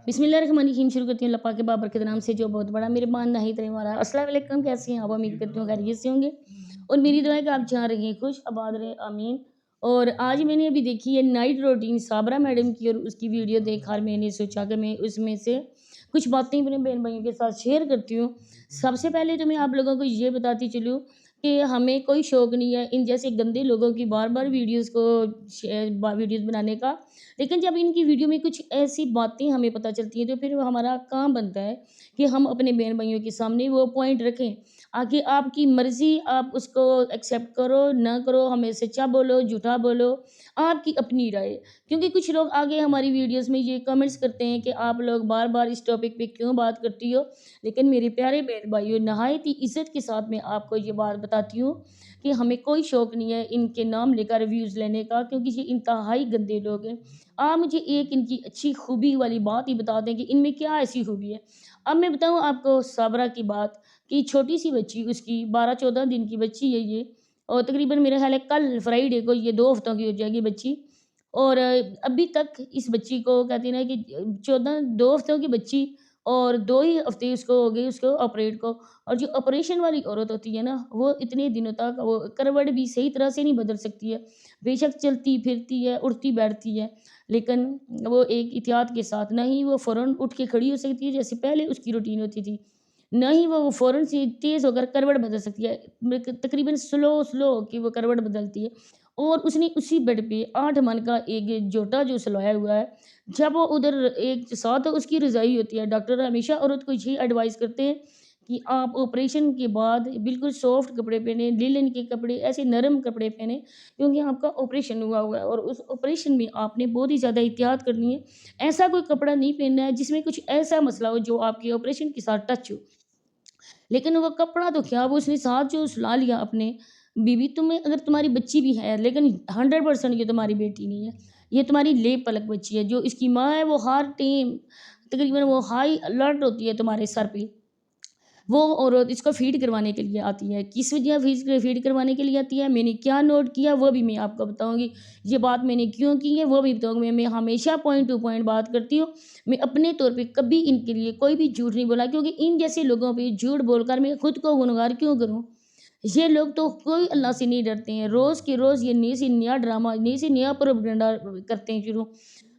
बिस्मिल्लाहिर्रहमानिर्रहीम शुरू करती हूँ अल्लाह पाक के बाबर के नाम से जो बहुत बड़ा मेहरबान नहीं तरह वाला। अस्सलाम वालेकुम, कैसे हैं आप? उम्मीद करती हूँ खैरियत से होंगे और मेरी दुआ है कि आप जहाँ रहें खुश आबाद रहें, आमीन। और आज मैंने अभी देखी है नाइट रूटीन साबरा मैडम की, और उसकी वीडियो देखकर मैंने सोचा कि मैं उसमें से कुछ बातें अपने बहन भाइयों के साथ शेयर करती हूँ। सबसे पहले तो मैं आप लोगों को ये बताती चलूँ कि हमें कोई शौक़ नहीं है इन जैसे गंदे लोगों की बार बार वीडियोज़ बनाने का। लेकिन जब इनकी वीडियो में कुछ ऐसी बातें हमें पता चलती हैं तो फिर वो हमारा काम बनता है कि हम अपने बहन भाइयों के सामने वो पॉइंट रखें। आगे आपकी मर्ज़ी, आप उसको एक्सेप्ट करो ना करो, हमें सच्चा बोलो झूठा बोलो, आपकी अपनी राय। क्योंकि कुछ लोग आगे हमारी वीडियोस में ये कमेंट्स करते हैं कि आप लोग बार बार इस टॉपिक पे क्यों बात करती हो। लेकिन मेरे प्यारे बहन भाइयों, नहायत ही इज़्ज़त के साथ मैं आपको ये बात बताती हूँ कि हमें कोई शौक़ नहीं है इनके नाम लेकर रिव्यूज़ लेने का, क्योंकि ये इंतहाई गंदे लोग हैं। आप मुझे एक इनकी अच्छी खूबी वाली बात ही बता दें कि इनमें क्या ऐसी खूबी है। अब मैं बताऊँ आपको साबरा की बात, कि छोटी सी बच्ची, उसकी 12-14 दिन की बच्ची है ये, और तकरीबन मेरा ख़्याल है कल फ्राइडे को ये 2 हफ्तों की हो जाएगी बच्ची। और अभी तक इस बच्ची को कहते हैं ना कि 2 हफ्तों की बच्ची, और 2 ही हफ्ते उसको हो गए उसको ऑपरेट को। और जो ऑपरेशन वाली औरत होती है ना, वो इतने दिनों तक वो करवट भी सही तरह से नहीं बदल सकती है। बेशक चलती फिरती है, उठती बैठती है, लेकिन वो एक एहतियात के साथ, ना ही वो फ़ौरन उठ के खड़ी हो सकती है जैसे पहले उसकी रूटीन होती थी, ना ही वो फ़ौरन से तेज़ होकर करवट बदल सकती है। तकरीबन स्लो स्लो कि वो करवट बदलती है। और उसने उसी बेड पे 8 मन का एक जोटा जो सलवाया हुआ है। जब वो उधर एक साथ उसकी रज़ाई होती है, डॉक्टर हमेशा औरत को ये एडवाइस करते हैं कि आप ऑपरेशन के बाद बिल्कुल सॉफ्ट कपड़े पहने, लिनन के कपड़े, ऐसे नरम कपड़े पहने, क्योंकि आपका ऑपरेशन हुआ है और उस ऑपरेशन में आपने बहुत ही ज़्यादा एहतियात करनी है। ऐसा कोई कपड़ा नहीं पहनना है जिसमें कुछ ऐसा मसला हो जो आपके ऑपरेशन के साथ टच हो। लेकिन वो कपड़ा तो क्या, वो उसने साथ जो सुला लिया अपने, बीवी तुम्हें अगर तुम्हारी बच्ची भी है, लेकिन 100% ये तुम्हारी बेटी नहीं है, ये तुम्हारी लेप पलक बच्ची है। जो इसकी माँ है वो हर टाइम तकरीबन वो हाई अलर्ट होती है तुम्हारे सर पे। वो औरत इसको फ़ीड करवाने के लिए आती है। किस वजह फ़ीड करवाने के लिए आती है, मैंने क्या नोट किया वो भी मैं आपको बताऊँगी। ये बात मैंने क्यों की है वो भी बताऊँगी। मैं हमेशा पॉइंट टू पॉइंट बात करती हूँ। मैं अपने तौर पे कभी इनके लिए कोई भी झूठ नहीं बोला, क्योंकि इन जैसे लोगों पे झूठ बोलकर मैं खुद को गुनहगार क्यों करूँ? ये लोग तो कोई अल्लाह से नहीं डरते हैं। रोज़ के रोज़ ये नई से नया ड्रामा, नई से नया प्रोपेगेंडा करते हैं शुरू।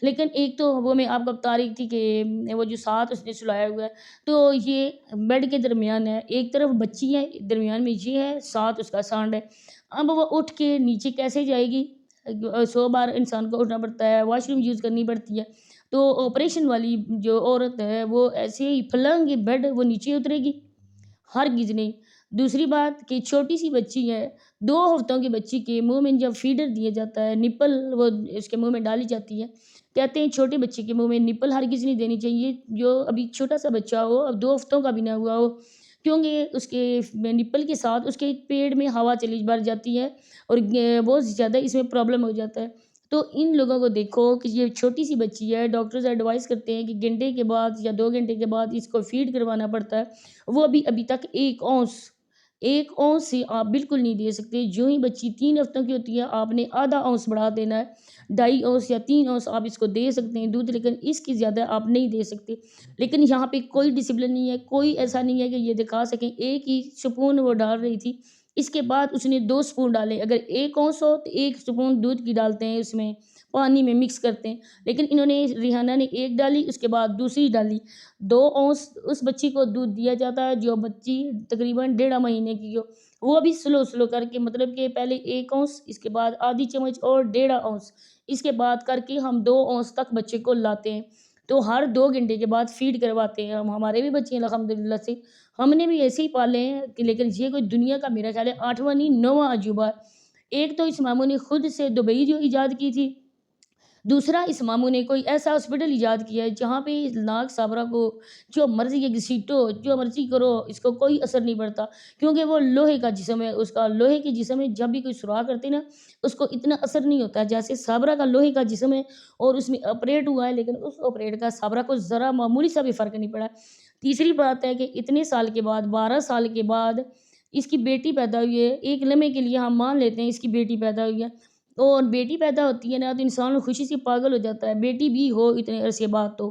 लेकिन एक तो वो मैं आपको बता रही थी कि वो जो साथ उसने सुलाया हुआ है, तो ये बेड के दरमियान है, एक तरफ बच्ची है, दरमियान में ये है, साथ उसका सांड है। अब वो उठ के नीचे कैसे जाएगी? 100 बार इंसान को उठना पड़ता है, वॉशरूम यूज़ करनी पड़ती है। तो ऑपरेशन वाली जो औरत है, वो ऐसे ही पलंग बेड वो नीचे उतरेगी? हरगिज़ नहीं। दूसरी बात कि छोटी-सी बच्ची है, 2 हफ्तों की बच्ची के मुँह में जब फ़ीडर दिया जाता है, निप्पल वो इसके मुँह में डाली जाती है। कहते हैं छोटे बच्चे के मुँह में निप्पल हरगिज़ नहीं देनी चाहिए, जो अभी छोटा-सा बच्चा हो, अब 2 हफ्तों का भी ना हुआ हो, क्योंकि उसके निप्पल के साथ उसके पेट में हवा चली भर जाती है और बहुत ज़्यादा इसमें प्रॉब्लम हो जाता है। तो इन लोगों को देखो कि ये छोटी-सी बच्ची है, डॉक्टर्स एडवाइस करते हैं कि घंटे के बाद या 2 घंटे के बाद इसको फ़ीड करवाना पड़ता है। वो अभी तक 1 औंस से आप बिल्कुल नहीं दे सकते। जो ही बच्ची 3 हफ्तों की होती है, आपने आधा औंस बढ़ा देना है। 2.5 औंस या 3 औंस आप इसको दे सकते हैं दूध, लेकिन इसकी ज़्यादा आप नहीं दे सकते। लेकिन यहाँ पे कोई डिसिप्लिन नहीं है, कोई ऐसा नहीं है कि ये दिखा सकें। 1 ही स्पून वो डाल रही थी, इसके बाद उसने 2 स्पून डाले। अगर 1 औंस हो तो 1 स्पून दूध की डालते हैं उसमें, पानी में मिक्स करते हैं। लेकिन इन्होंने, रिहाना ने 1 डाली, उसके बाद दूसरी डाली। 2 औंस उस बच्ची को दूध दिया जाता है जो बच्ची तकरीबन 1.5 महीने की हो। वो भी स्लो करके, मतलब कि पहले 1 औंस, इसके बाद आधी चम्मच और 1.5 औंस, इसके बाद करके हम 2 औंस तक बच्चे को लाते हैं। तो हर 2 घंटे के बाद फ़ीड करवाते हैं हम। हमारे भी बच्चे हैं अल्हम्दुलिल्लाह से, हमने भी ऐसे ही पाले हैं कि, लेकिन ये कोई दुनिया का मेरा ख़्याल है 8वाँ नहीं 9वाँ अजूबा है। एक तो इस मामू ने खुद से दुबई जो इजाद की थी, दूसरा इस मामू ने कोई ऐसा हॉस्पिटल इजाद किया है जहाँ पे इस नाक साबरा को जो मर्ज़ी है घसीटो, जो मर्ज़ी करो, इसको कोई असर नहीं पड़ता, क्योंकि वो लोहे का जिस्म है, उसका लोहे के जिस्म में जब भी कोई सुराख करते हैं ना, उसको इतना असर नहीं होता है। जैसे साबरा का लोहे का जिस्म है और उसमें ऑपरेट हुआ है, लेकिन उस ऑपरेट का साबरा को ज़रा मामूली सा भी फ़र्क नहीं पड़ा। तीसरी बात है कि इतने साल के बाद, 12 साल के बाद इसकी बेटी पैदा हुई है। एक लम्हे के लिए हम मान लेते हैं इसकी बेटी पैदा हुई है। और बेटी पैदा होती है ना, तो इंसान खुशी से पागल हो जाता है, बेटी भी हो इतने अरसे बाद तो।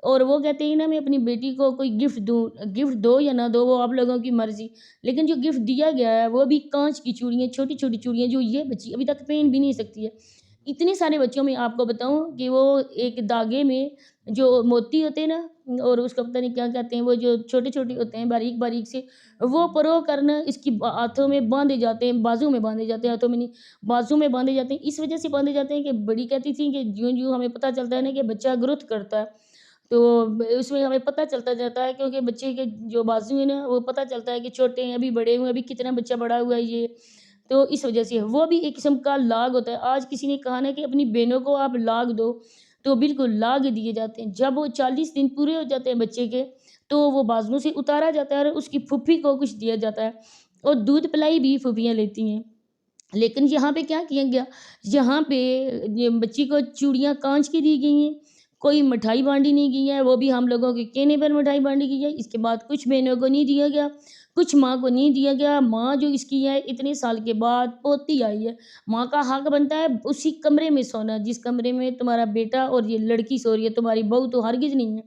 और वो कहते हैं ना मैं अपनी बेटी को कोई गिफ्ट दूँ, गिफ्ट दो या ना दो वो आप लोगों की मर्ज़ी। लेकिन जो गिफ्ट दिया गया है वो भी काँच की चूड़ियाँ, छोटी-छोटी चूड़ियाँ जो ये बच्ची अभी तक पहन भी नहीं सकती है। इतने सारे बच्चों में आपको बताऊँ कि वो एक धागे में जो मोती होते हैं ना और उसको पता नहीं क्या कहते हैं, वो जो छोटे-छोटे होते हैं बारीक-बारीक से, वो परो करना इसकी हाथों में बाँधे जाते हैं, बाजू में बाँधे जाते हैं, हाथों में नहीं, बाजू में बाँधे जाते हैं। इस वज़ह से बाँधे जाते हैं कि बड़ी कहती थी कि ज्यों-ज्यों हमें पता चलता है ना कि बच्चा ग्रोथ करता है, तो ब उसमें हमें पता चलता जाता है क्योंकि बच्चे के जो बाजू है ना, वो पता चलता है कि छोटे हैं, अभी बड़े हुए हैं, अभी कितना बच्चा बड़ा हुआ है ये। तो इस वज़ह से वो भी एक किस्म का लाग होता है। आज किसी ने कहा ना कि अपनी बहनों को आप लाग दो, तो बिल्कुल लाग दिए जाते हैं। जब वो 40 दिन पूरे हो जाते हैं बच्चे के, तो वो बाजुओं से उतारा जाता है और उसकी फूफी को कुछ दिया जाता है और दूध पिलाई भी फूफियाँ लेती हैं। लेकिन यहाँ पे क्या किया गया, यहाँ पे ये बच्ची को चूड़ियाँ काँच की दी गई हैं, कोई मिठाई बाँटी नहीं गई है, वो भी हम लोगों के कहने पर मिठाई बाँटी गई है। इसके बाद कुछ बहनों को नहीं दिया गया, कुछ माँ को नहीं दिया गया। माँ जो इसकी है इतने साल के बाद पोती आई है, माँ का हक बनता है उसी कमरे में सोना जिस कमरे में तुम्हारा बेटा और ये लड़की सो रही है, तुम्हारी बहू तो हरगिज़ नहीं है,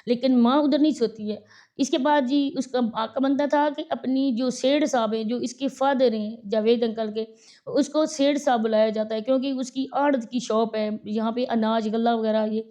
लेकिन माँ उधर नहीं सोती है। इसके बाद जी उसका हक बनता था कि अपनी जो सेठ साहब हैं, जो इसके फादर हैं जावेद अंकल के, उसको सेठ साहब बुलाया जाता है क्योंकि उसकी आढ़त की शॉप है, यहाँ पे अनाज गल्ला वगैरह ये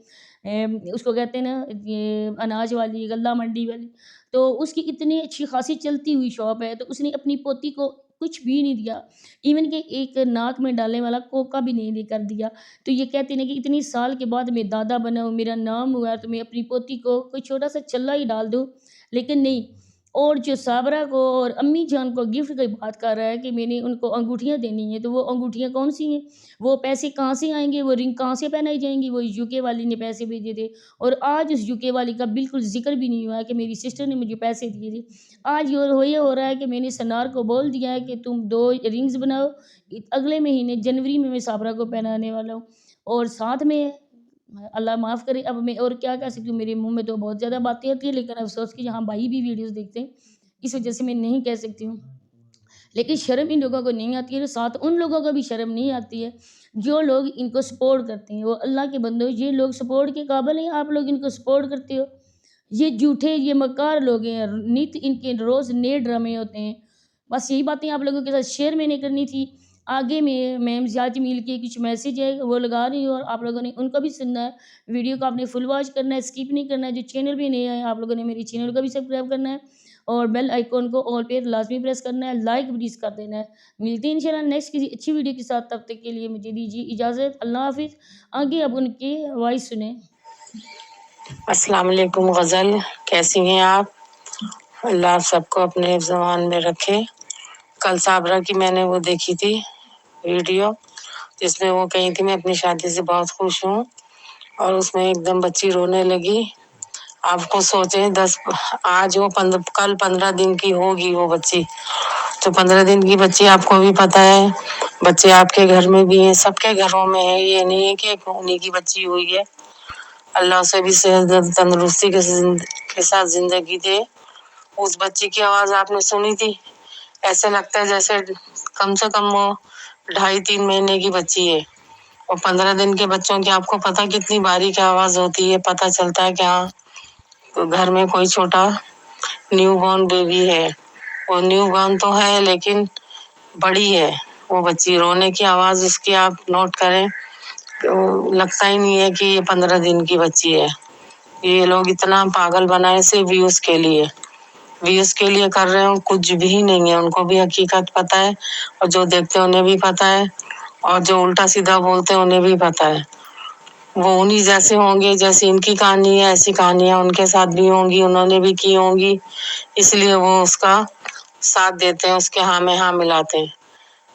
उसको कहते हैं ना ये अनाज वाली गल्ला मंडी वाली। तो उसकी इतनी अच्छी खासी चलती हुई शॉप है, तो उसने अपनी पोती को कुछ भी नहीं दिया, इवन कि एक नाक में डालने वाला कोका भी नहीं लेकर दिया। तो ये कहते हैं ना कि इतनी साल के बाद मैं दादा बना हूँ, मेरा नाम हुआ है, तो मैं अपनी पोती को कोई छोटा सा चल्ला ही डाल दूँ, लेकिन नहीं। और जो साबरा को और अम्मी जान को गिफ्ट की बात कर रहा है कि मैंने उनको अंगूठियाँ देनी है, तो वो अंगूठियाँ कौन-सी हैं? वो पैसे कहाँ से आएँगे? वो रिंग कहाँ से पहनाई जाएँगी? वो यूके वाली ने पैसे भेजे थे और आज उस यूके वाली का बिल्कुल ज़िक्र भी नहीं हुआ है कि मेरी सिस्टर ने मुझे पैसे दिए थे। आज ये हो रहा है कि मैंने सनार को बोल दिया है कि तुम 2 रिंग्स बनाओ, अगले महीने जनवरी में मैं साबरा को पहनाने वाला हूँ और साथ में अल्लाह माफ़ करे अब मैं और क्या कह सकती हूँ, मेरे मुँह में तो बहुत ज़्यादा बातें आती हैं, लेकिन अफ़सोस कि यहाँ भाई भी वीडियोज़ देखते हैं, इस वज़ह से मैं नहीं कह सकती हूँ। लेकिन शर्म इन लोगों को नहीं आती है, तो साथ उन लोगों को भी शर्म नहीं आती है, जो लोग इनको सपोर्ट करते हैं। वो अल्लाह के बंदे हो, ये लोग सपोर्ट के काबिल हैं, आप लोग इनको सपोर्ट करते हो। ये झूठे, ये मक्कार लोग हैं, नित इनके रोज़ नए ड्रामे होते हैं। बस यही बातें आप लोगों के साथ शेयर मैंने करनी थी। आगे में मैम ज़ियाद जमील के कुछ मैसेज है, वो लगा रही हूँ और आप लोगों ने उनको भी सुनना है। वीडियो को आपने फुल वॉच करना है, स्किप नहीं करना है। जो चैनल पे नए आए हैं, आप लोगों ने मेरे चैनल को भी सब्सक्राइब करना है और बेल आइकॉन को ऑल पे लाज़मी प्रेस करना है, लाइक प्लीज़ कर देना है। मिलते हैं इंशाल्लाह नेक्स्ट किसी अच्छी वीडियो के साथ, तब तक के लिए मुझे दीजिए इजाज़त। अल्लाह हाफ़िज़। आगे अब उनकी वॉइस सुनें। अस्सलाम वालेकुम गज़ल, कैसी हैं आप? अल्लाह सबको अपने हिफ्ज़-ए-मान में रखे। कल साबरा की मैंने वो देखी थी वीडियो, जिसमें वो कही थी मैं अपनी शादी से बहुत खुश हूँ और उसमें एकदम बच्ची रोने लगी। आपको सोचें 10 आज वो कल 15 दिन की होगी वो बच्ची, तो 15 दिन की बच्ची आपको भी पता है, बच्चे आपके घर में भी हैं, सबके घरों में है, ये नहीं है कि उन्हीं की बच्ची हुई है। अल्लाह उसे भी सेहत तंदुरुस्ती के साथ जिंदगी दे। उस बच्ची की आवाज आपने सुनी थी, ऐसे लगता है जैसे कम से कम वो 2.5-3 महीने की बच्ची है। और 15 दिन के बच्चों की आपको पता कितनी बारीक आवाज होती है, पता चलता है कि हाँ तो घर में कोई छोटा न्यू बॉर्न बेबी है। वो न्यू बॉर्न तो है लेकिन बड़ी है वो बच्ची। रोने की आवाज उसकी आप नोट करें तो लगता ही नहीं है कि ये 15 दिन की बच्ची है। ये लोग इतना पागल बनाए सिर्फ व्यूज के लिए, व्यूज के लिए कर रहे हो, कुछ भी नहीं है। उनको भी हकीकत पता है और जो देखते हैं उन्हें भी पता है और जो उल्टा सीधा बोलते हैं उन्हें भी पता है। वो उन्हीं जैसे होंगे, जैसी इनकी कहानी है ऐसी कहानियां उनके साथ भी होंगी, उन्होंने भी की होंगी, इसलिए वो उसका साथ देते हैं, उसके हाँ में हाँ मिलाते हैं।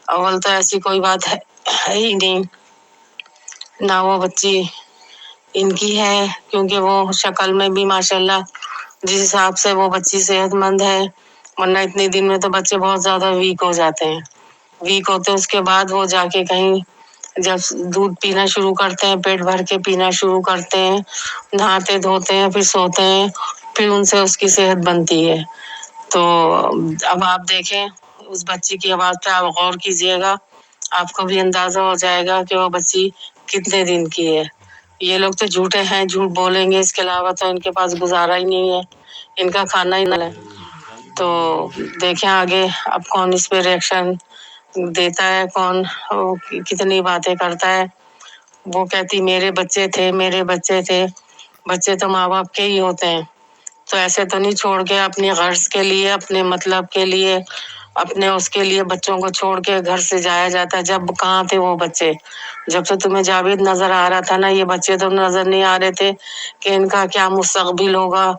अव्वल तो ऐसी कोई बात है ही नहीं, ना वो बच्ची इनकी है, क्योंकि वो शक्ल में भी माशाल्लाह जिस हिसाब से वो बच्ची सेहतमंद है, वरना इतने दिन में तो बच्चे बहुत ज्यादा वीक हो जाते हैं। वीक होते उसके बाद वो जाके कहीं जब दूध पीना शुरू करते हैं, पेट भर के पीना शुरू करते हैं, नहाते धोते हैं, फिर सोते हैं, फिर उनसे उसकी सेहत बनती है। तो अब आप देखें उस बच्ची की आवाज पे आप गौर कीजिएगा, आपको भी अंदाजा हो जाएगा कि वो बच्ची कितने दिन की है। ये लोग तो झूठे हैं, झूठ बोलेंगे, इसके अलावा तो इनके पास गुजारा ही नहीं है, इनका खाना ही नहीं है। तो देखें आगे अब कौन इस पे रिएक्शन देता है, कौन कितनी बातें करता है। वो कहती मेरे बच्चे थे, मेरे बच्चे थे। बच्चे तो माँ बाप के ही होते हैं, तो ऐसे तो नहीं छोड़ के अपनी गर्ज के लिए, अपने मतलब के लिए, अपने उसके लिए बच्चों को छोड़ के घर से जाया जाता है। जब कहाँ थे वो बच्चे? जब तो तुम्हें जावेद नजर आ रहा था ना, ये बच्चे तो नजर नहीं आ रहे थे कि इनका क्या मुस्तकबिल होगा,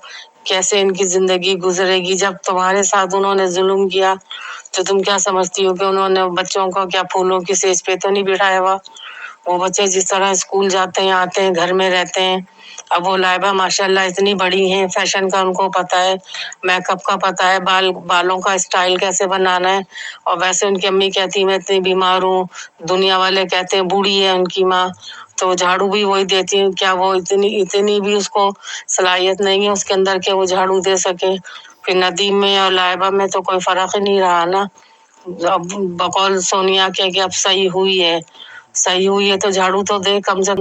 कैसे इनकी जिंदगी गुजरेगी। जब तुम्हारे साथ उन्होंने जुल्म किया तो तुम क्या समझती हो कि उन्होंने बच्चों को क्या फूलों की सेज पे तो नहीं बिठाया हुआ? वो बच्चे जिस तरह स्कूल जाते हैं, आते हैं, घर में रहते हैं। अब वो लाइबा माशाल्लाह इतनी बड़ी हैं, फैशन का उनको पता है, मेकअप का पता है, बालों का स्टाइल कैसे बनाना है। और वैसे उनकी अम्मी कहती मैं इतनी बीमार हूँ, दुनिया वाले कहते हैं बूढ़ी है उनकी माँ, तो झाड़ू भी वही देती है। क्या वो इतनी इतनी भी उसको सलाहियत नहीं है उसके अंदर के वो झाड़ू दे सके? फिर नदीम में और लाइबा में तो कोई फर्क ही नहीं रहा ना। अब बकौल सोनिया के कि अब सही हुई है, सही हुई है तो झाड़ू तो दे कम से कम।